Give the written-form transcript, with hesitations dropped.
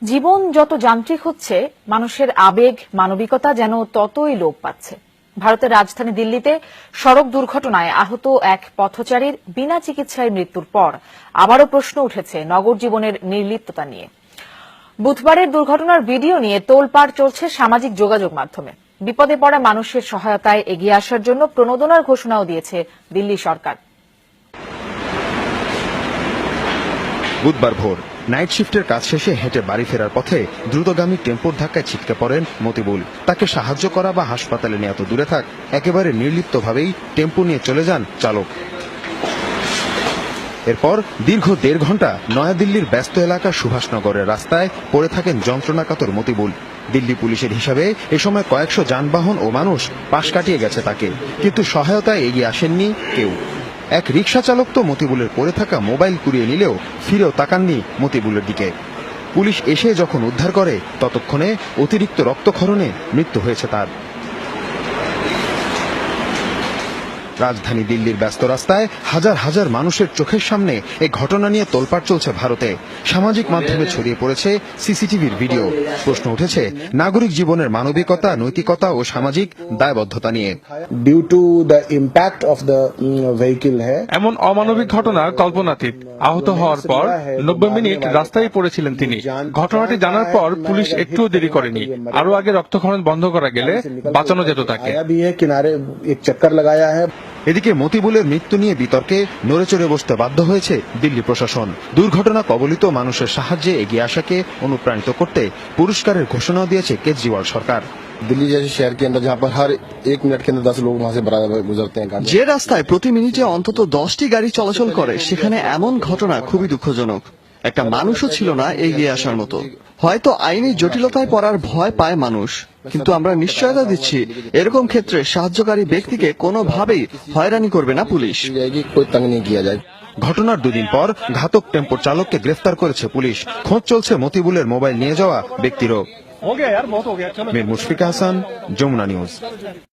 জীবন যত যান্ত্রিক হচ্ছে, মানুষের আবেগ মানবিকতা যেন ততই লোপ পাচ্ছে। ভারতের রাজধানী দিল্লিতে সড়ক দুর্ঘটনায় আহত এক পথচারীর বিনা চিকিৎসায় মৃত্যুর পর আবারও প্রশ্ন উঠেছে নগর জীবনের নির্লিপ্ততা নিয়ে। বুধবারের দুর্ঘটনার ভিডিও নিয়ে তোলপাড় চলছে সামাজিক যোগাযোগ মাধ্যমে। বিপদে পড়া মানুষের সহায়তায় এগিয়ে আসার জন্য প্রণোদনার ঘোষণাও দিয়েছে দিল্লি সরকার। বুধবার ভোর নাইট শিফটের কাজ শেষে হেঁটে বাড়ি ফেরার পথে দ্রুতগামী টেম্পোর ধাক্কায় ছিটকে পড়েন মতিবুল। তাকে সাহায্য করা বা হাসপাতালে নিয়ে এত দূরে থাক, একেবারে নির্লিপ্তভাবেই টেম্পো নিয়ে চলে যান চালক। এরপর দীর্ঘ 1.5 ঘন্টা নয়াদিল্লির ব্যস্ত এলাকা সুভাষনগরের রাস্তায় পড়ে থাকেন যন্ত্রণাকাতর মতিবুল। দিল্লি পুলিশের হিসাবে এ সময় কয়েকশো যানবাহন ও মানুষ পাশ কাটিয়ে গেছে তাকে, কিন্তু সহায়তায় এগিয়ে আসেননি কেউ। এক রিকশা চালক তো মতিবুলের পড়ে থাকা মোবাইল কুড়িয়ে নিলেও ফিরেও তাকাননি মতিবুলের দিকে। পুলিশ এসে যখন উদ্ধার করে ততক্ষণে অতিরিক্ত রক্তক্ষরণে মৃত্যু হয়েছে তার। রাজধানী দিল্লির ব্যস্ত রাস্তায় হাজার হাজার মানুষের চোখের সামনে এই ঘটনা নিয়ে তোলপাড় চলছে ভারতে। সামাজিক মাধ্যমে ছড়িয়ে পড়েছে সিসিটিভির ভিডিও। প্রশ্ন উঠেছে নাগরিক জীবনের মানবিকতা, নৈতিকতা ও সামাজিক দায়বদ্ধতা নিয়ে। Due to the impact of the vehicle এমন অমানবিক ঘটনা কল্পনাতীত। আহত হওয়ার পর 90 মিনিট রাস্তায় পড়েছিলেন তিনি। ঘটনাটি জানার পর পুলিশ একটুও দেরি করেনি। আরো আগে রক্তক্ষরণ বন্ধ করা গেলে বাঁচানো যেত তাকে। কিনারে এক চক্কর লাগায়া হ্যায়। এদিকে মতিবুলের মৃত্যু নিয়ে বিতর্কে নড়েচড়ে বসতে বাধ্য হয়েছে দিল্লি প্রশাসন। দুর্ঘটনা কবলিত মানুষের সাহায্যে এগিয়ে আসাকে অনুপ্রাণিত করতে পুরস্কারের ঘোষণাও দিয়েছে কেজরিওয়াল সরকার। दिल्ली जैसे शहर के अंदर जहाँ पर हर 1 मिनट के अंदर 10 लोग वहाँ से बराबर गुजरते हैं। যে রাস্তায় প্রতি মিনিটে অন্তত 10টি গাড়ি চলাচল করে, সেখানে এমন ঘটনা খুবই দুঃখজনক। একটা মানুষও ছিল না এগিয়ে আসার মতো। হয়তো আইনি জটিলতায় পড়ার ভয় পায় মানুষ, কিন্তু আমরা নিশ্চয়তা দিচ্ছি এরকম ক্ষেত্রে সাহায্যকারী ব্যক্তিকে কোনোভাবেই হয়রানি করবে না পুলিশ। ঘটনার 2 দিন পর ঘাতক টেম্পোর চালককে গ্রেফতার করেছে পুলিশ। খোঁজ চলছে মতিবুলের মোবাইল নিয়ে যাওয়া ব্যক্তিরও। মীর মুশফিক হাসান, যমুনা নিউজ।